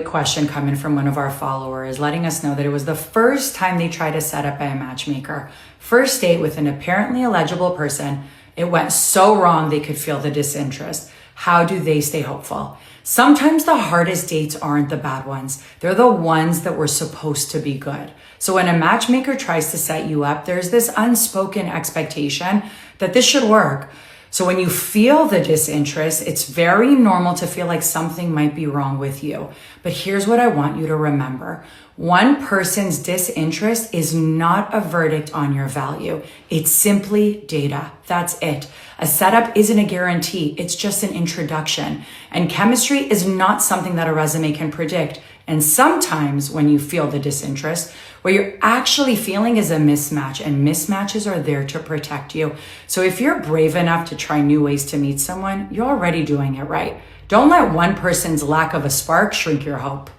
Question coming from one of our followers, letting us know that it was the first time they tried to set up by a matchmaker. First date with an apparently illegible person. It went so wrong they could feel the disinterest. How do they stay hopeful? Sometimes the hardest dates aren't the bad ones. They're the ones that were supposed to be good. So when a matchmaker tries to set you up, there's this unspoken expectation that this should work. So when you feel the disinterest, it's very normal to feel like something might be wrong with you. But here's what I want you to remember. One person's disinterest is not a verdict on your value. It's simply data. That's it. A setup isn't a guarantee. It's just an introduction. And chemistry is not something that a resume can predict. And sometimes when you feel the disinterest, what you're actually feeling is a mismatch, and mismatches are there to protect you. So if you're brave enough to try new ways to meet someone, you're already doing it right. Don't let one person's lack of a spark shrink your hope.